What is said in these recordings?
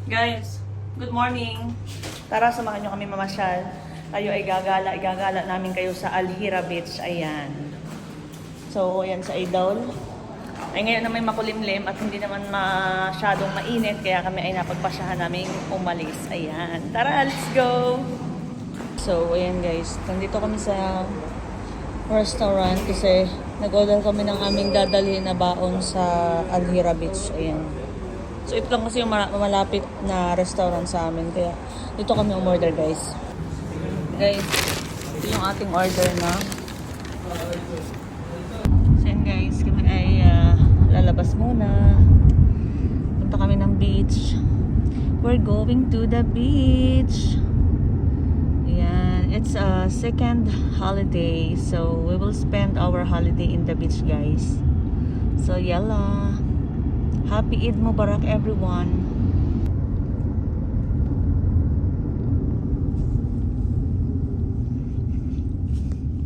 Guys, good morning. Tara, samahan nyo kami mamasyal. Tayo ay igagala namin kayo sa Alhira Beach. Ayan. So, ayan sa Idol. Ay ngayon na may makulimlim at hindi naman masyadong mainit. Kaya kami ay napagpasyahan namin umalis. Ayan. Tara, let's go! So, ayan guys. Nandito kami sa restaurant kasi nag-order kami ng aming dadalhin na baon sa Alhira Beach. Ayan. So, ito lang kasi yung malapit na restaurant sa amin. Kaya, dito kami umorder, guys. Guys, ito yung ating order na. So, yan guys, kami ay lalabas muna. Punta kami ng beach. We're going to the beach. Ayan. It's a second holiday. So, we will spend our holiday in the beach, guys. So, yalla. Happy Eid Mubarak, everyone.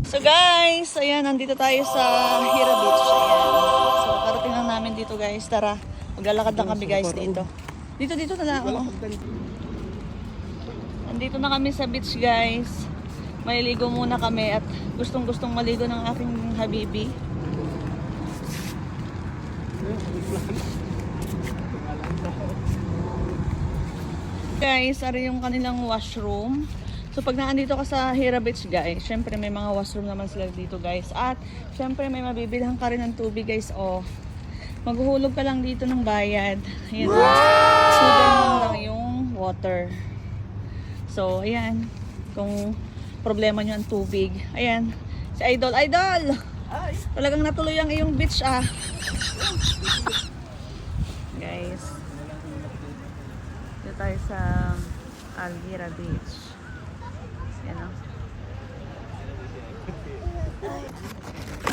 So guys, ayan, nandito tayo sa Hira Beach. Ayan. So, parating lang namin dito guys. Tara, maglalakad lang kami guys dito. Dito na lang. Oh. Nandito na kami sa beach guys. Maliligo muna kami at gustong maligo ng aking habibi. Guys, ari yung kanilang washroom. So pag naandito ka sa Hira Beach guys, syempre may mga washroom naman sila dito guys. At syempre may mabibilhan ka rin ng tubig guys. Oh, maghuhulog ka lang dito ng bayad. Ayan. Wow! Lang yung water. So ayan, kung problema nyo ang tubig. Ayan, si Idol. Talagang natuloy ang iyong beach ah. Guys, dito tayo sa Alhira Beach. Yan o.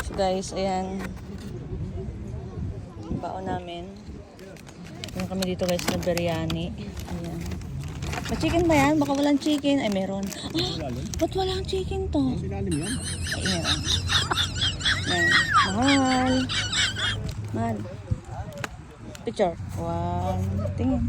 So guys, ayan. Baon namin. Meron kami dito guys na biryani. Ayan. May chicken ba yan? Baka walang chicken. Ay, meron. Ah, ba't walang chicken to? Ay, meron. Ayan. Mahal. Picture. Wow. Tingin.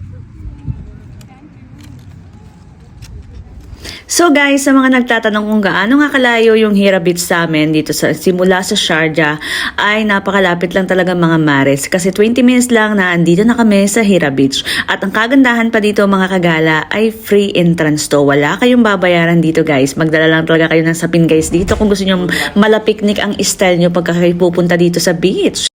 So guys, sa mga nagtatanong kung gaano nga kalayo yung Hira Beach sa amin dito simula sa Sharjah, ay napakalapit lang talaga mga mares. Kasi 20 minutes lang na andito na kami sa Hira Beach. At ang kagandahan pa dito mga kagala ay free entrance to. Wala kayong babayaran dito guys. Magdala lang talaga kayo ng sapin guys dito kung gusto nyo malapiknik ang style nyo pagka kayo pupunta dito sa beach.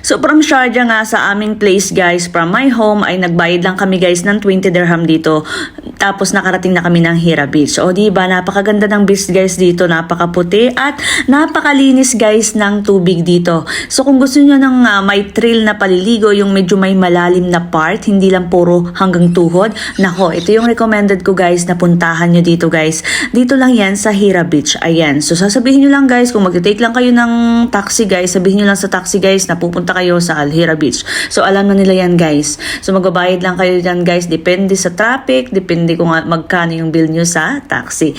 So from Sharjah nga sa aming place guys, from my home ay nagbayad lang kami guys ng 20 dirham dito. Tapos nakarating na kami ng Hira Beach. O diba, napakaganda ng beach guys dito, napakaputi at napakalinis guys ng tubig dito. So kung gusto niyo ng may thrill na paliligo, yung medyo may malalim na part, hindi lang puro hanggang tuhod. Nako, ito yung recommended ko guys na puntahan nyo dito guys. Dito lang yan sa Hira Beach. Ayan. So sasabihin nyo lang guys, kung mag-take lang kayo ng taxi guys, sabihin nyo lang sa taxi guys na pupunta kayo sa Alhira Beach. So alam na nila yan guys. So magbabayad lang kayo dyan guys, depende sa traffic, depende kung magkano yung bill nyo sa taxi.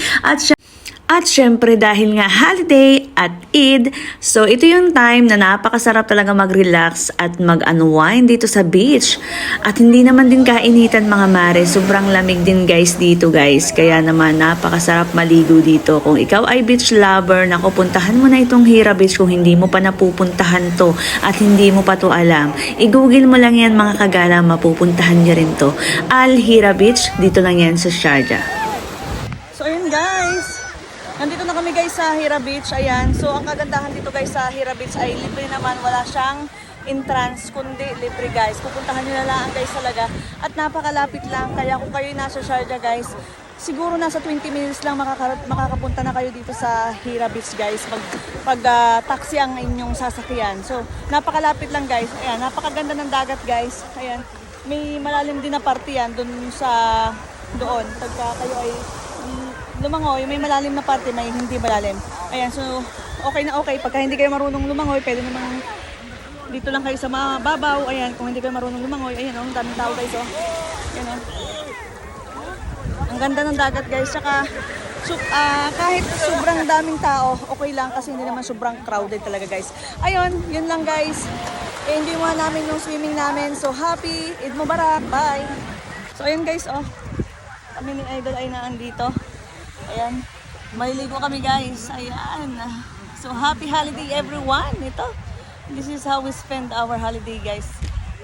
At syempre dahil nga holiday at Eid, so ito yung time na napakasarap talaga mag-relax at mag-unwind dito sa beach. At hindi naman din kainitan mga mare, sobrang lamig din guys dito guys. Kaya naman napakasarap maligo dito. Kung ikaw ay beach lover, naku, puntahan mo na itong Hira Beach kung hindi mo pa napupuntahan to at hindi mo pa to alam. I-google mo lang yan mga kagala, mapupuntahan nyo rin to. Alhira Beach, dito lang yan sa Sharjah. So ayun guys, nandito na kami guys sa Hira Beach. Ayan. So ang kagandahan dito guys sa Hira Beach ay libre naman. Wala siyang entrance kundi libre guys. Pupuntahan nyo na lang guys talaga. At napakalapit lang. Kaya kung kayo nasa Sharjah guys, siguro nasa 20 minutes lang makakapunta na kayo dito sa Hira Beach guys. Pag taxi ang inyong sasakyan. So napakalapit lang guys. Ayan. Napakaganda ng dagat guys. Ayan. May malalim din na parte yan doon. Pagka kayo ay lumangoy, may malalim na parte, may hindi malalim. Ayan, so okay na okay. Pagka hindi kayo marunong lumangoy, pwede naman dito lang kayo sa mababaw. Ayan, kung hindi kayo marunong lumangoy, ayan ang daming tao guys. Ayan, ang ganda ng dagat guys. Tsaka kahit sobrang daming tao, okay lang kasi hindi naman sobrang crowded talaga guys. Ayun, yun lang guys. Enjoy mo namin yung swimming namin. So happy Eid Mubarak. Bye! So ayun guys, oh. Kami ni Idol ay naandito. Ayan. Maliligo kami guys. Ayan. So happy holiday everyone. Ito. This is how we spend our holiday guys.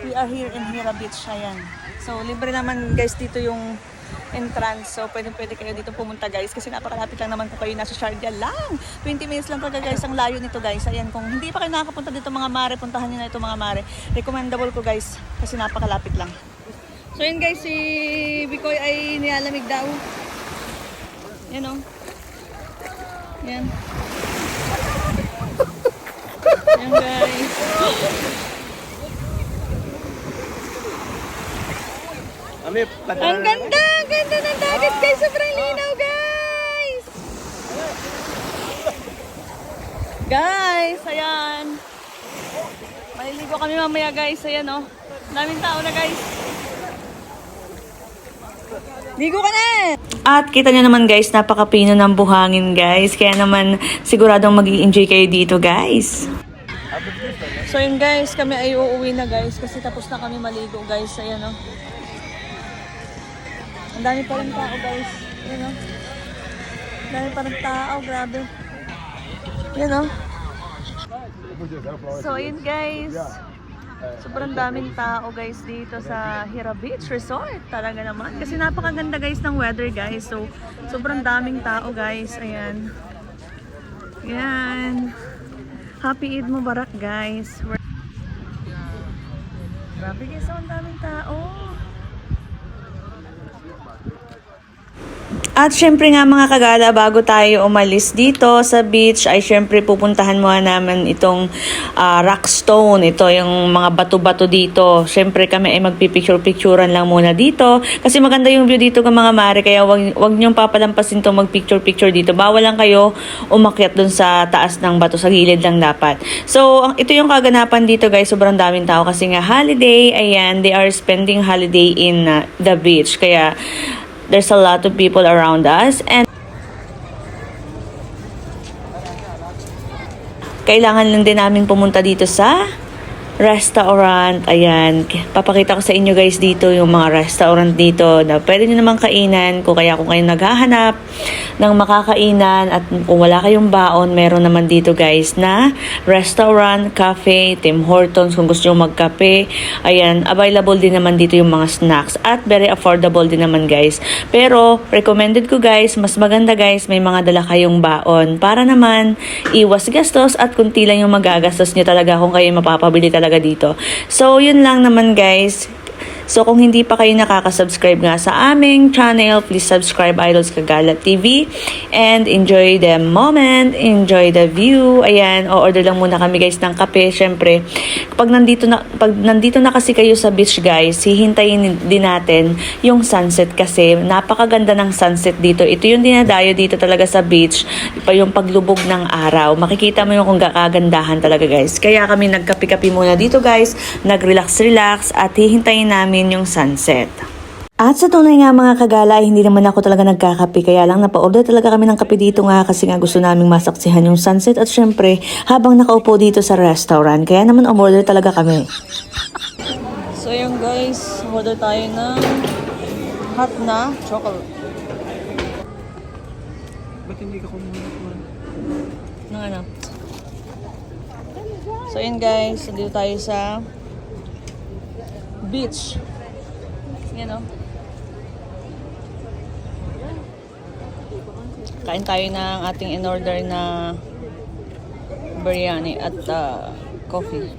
We are here in Hira Beach. Ayan. So libre naman guys dito yung entrance. So pwede kayo dito pumunta guys. Kasi napakalapit lang naman kung kayo nasa Sharjah lang. 20 minutes lang talaga guys ang layo nito guys. Ayan, kung hindi pa kayo nakakapunta dito mga mare, puntahan nyo na ito mga mare. Recommendable ko guys. Kasi napakalapit lang. So yun guys, si Bikoy ay nilalamig daw. Yan o. Yan. Yan guys. Ang ganda ng dagat guys. Sobrang linaw guys. Guys, ayan. Maliligo kami mamaya guys. Ayan o. Daming tao na guys. Ligo ka na! At kita nyo naman guys, napakapino ng buhangin guys. Kaya naman siguradong mag-i-enjoy kayo dito guys. So yun guys, kami ay uuwi na guys. Kasi tapos na kami maligo guys. Ayan o. Ang dami pa rin tao guys. Ayan o. Ang dami pa rin tao, grabe. Ayan o. So yun guys. Sobrang daming tao guys dito sa Hira Beach Resort. Talaga naman. Kasi napakaganda guys ng weather guys. So, sobrang daming tao guys. Ayan. Ayan. Happy Eid Mubarak guys. Grabe guys, ang daming tao. At syempre nga mga kagala, bago tayo umalis dito sa beach, ay syempre pupuntahan muna naman itong rockstone. Ito yung mga bato-bato dito. Syempre kami ay magpipicture-picturean lang muna dito. Kasi maganda yung view dito ng mga mare, kaya wag niyong papalampasin to magpicture-picture dito. Bawal lang kayo umakyat dun sa taas ng bato, sa gilid lang dapat. So, ito yung kaganapan dito guys. Sobrang daming tao kasi nga holiday. Ayan, they are spending holiday in the beach. Kaya, there's a lot of people around us and kailangan lang din namin pumunta dito sa restaurant. Ayan, papakita ko sa inyo guys dito yung mga restaurant dito na pwede nyo naman kainan. Kung kayo naghahanap ng makakainan at kung wala kayong baon, meron naman dito guys na restaurant, cafe, Tim Hortons kung gusto nyo magkape. Ayan, available din naman dito yung mga snacks at very affordable din naman guys. Pero recommended ko guys, mas maganda guys may mga dala kayong baon para naman iwas gastos at kunti lang yung magagastos nyo talaga kung kayo mapapabili talaga dito. So, yun lang naman guys. So, kung hindi pa kayo nakaka-subscribe nga sa aming channel, please subscribe Idols Kagala TV and enjoy the moment, enjoy the view. Ayan, o-order lang muna kami guys ng kape. Syempre, pag nandito na kasi kayo sa beach guys, hihintayin din natin yung sunset kasi napakaganda ng sunset dito. Ito yung dinadayo dito talaga sa beach, yung paglubog ng araw. Makikita mo yung kung kagandahan talaga guys. Kaya kami nagkape-kape muna dito guys, nag-relax-relax at hihintayin namin yung sunset. At sa tunay nga mga kagala, hindi naman ako talaga nagkakape. Kaya lang napa-order talaga kami ng kape dito nga kasi nga gusto naming masaksihan yung sunset. At syempre, habang nakaupo dito sa restaurant, kaya naman umorder talaga kami. So yung guys, order tayo ng hot na chocolate. Ba't hindi ka kumuha Ng ano? So yun guys, dito tayo sa beach. Yan o. Kain tayo ng ating in-order na biryani at coffee.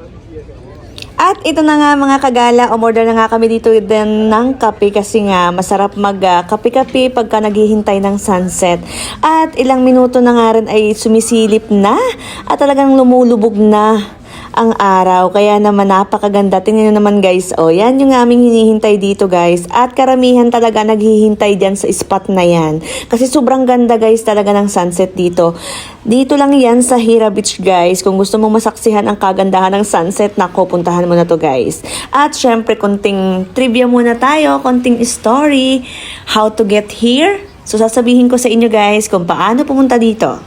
At ito na nga mga kagala, umorder na nga kami dito din ng kape kasi nga masarap mag-kape-kape pagka naghihintay ng sunset. At ilang minuto na nga rin ay sumisilip na at talagang lumulubog na ang araw. Kaya naman napakaganda. Tingnan nyo naman guys. O, yan yung aming hinihintay dito guys. At karamihan talaga naghihintay dyan sa spot na yan. Kasi sobrang ganda guys talaga ng sunset dito. Dito lang yan sa Hira Beach guys. Kung gusto mong masaksihan ang kagandahan ng sunset, nako, puntahan mo na to guys. At syempre, konting trivia muna tayo. Konting story. How to get here. So, sasabihin ko sa inyo guys kung paano pumunta dito.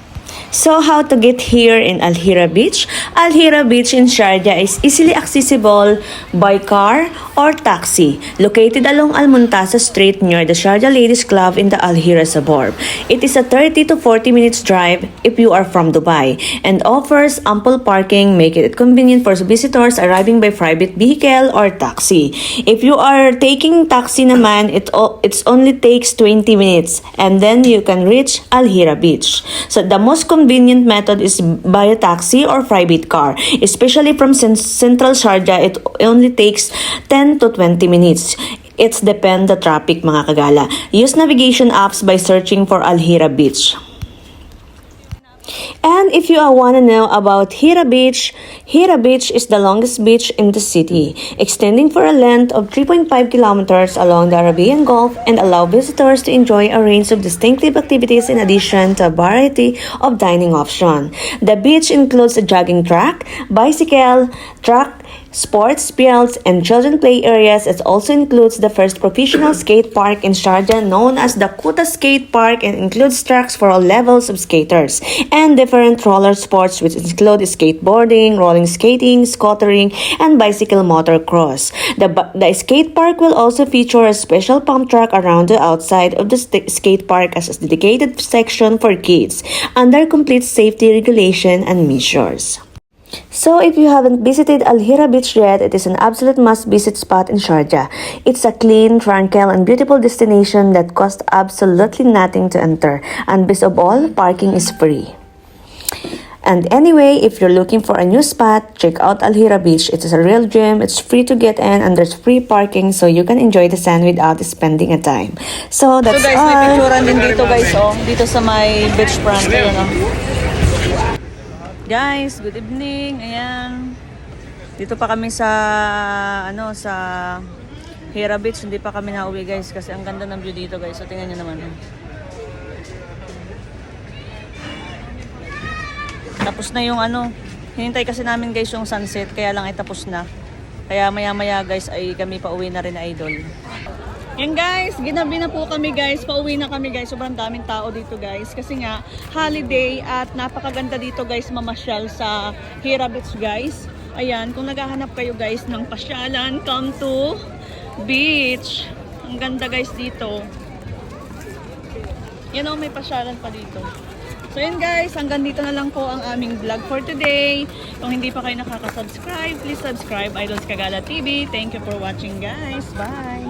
So how to get here in Al Hira Beach? Al Hira Beach in Sharjah is easily accessible by car or taxi. Located along Al Muntasa Street near the Sharjah Ladies Club in the Al Hira suburb. It is a 30 to 40 minutes drive if you are from Dubai and offers ample parking, making it convenient for visitors arriving by private vehicle or taxi. If you are taking taxi naman, it's only takes 20 minutes and then you can reach Al Hira Beach. So the most convenient method is by a taxi or private car. Especially from central Sharjah, it only takes 10 to 20 minutes. It's depend the traffic mga kagala. Use navigation apps by searching for Al Hira Beach. And if you want to know about Hira Beach is the longest beach in the city, extending for a length of 3.5 kilometers along the Arabian Gulf and allow visitors to enjoy a range of distinctive activities in addition to a variety of dining options. The beach includes a jogging track, bicycle track, sports fields, and children play areas. It also includes the first professional skate park in Sharjah known as the Kuta Skate Park and includes tracks for all levels of skaters and different roller sports which include skateboarding, rolling skating, scootering, and bicycle motocross. The skate park will also feature a special pump track around the outside of the skate park as a dedicated section for kids under complete safety regulation and measures. So if you haven't visited Al Hira Beach yet, it is an absolute must-visit spot in Sharjah. It's a clean, tranquil, and beautiful destination that costs absolutely nothing to enter. And best of all, parking is free. And anyway, if you're looking for a new spot, check out Al Hira Beach. It is a real gem. It's free to get in and there's free parking so you can enjoy the sun without spending a time. So that's So guys, all. may picturean din dito guys, oh. Dito sa may beach front. Ayan, oh. Guys, good evening. Ayan. Dito pa kami sa sa Hira Beach. Hindi pa kami nauwi guys kasi ang ganda ng view dito guys. So tingnan niyo naman. Tapos na yung hinintay kasi namin guys yung sunset kaya lang ay tapos na. Kaya maya-maya guys ay kami pauwi na rin na idol. Yan guys, ginabi na po kami guys, pauwi na kami guys, sobrang daming tao dito guys kasi nga holiday at napakaganda dito guys mamasyal sa Hira Beach guys. Ayan, kung naghahanap kayo guys ng pasyalan, come to beach. Ang ganda guys dito. Yan o, may pasyalan pa dito. So yun guys, hanggang dito na lang po ang aming vlog for today. Kung hindi pa kayo nakaka-subscribe, please subscribe Idol's Kagala TV. Thank you for watching guys. Bye!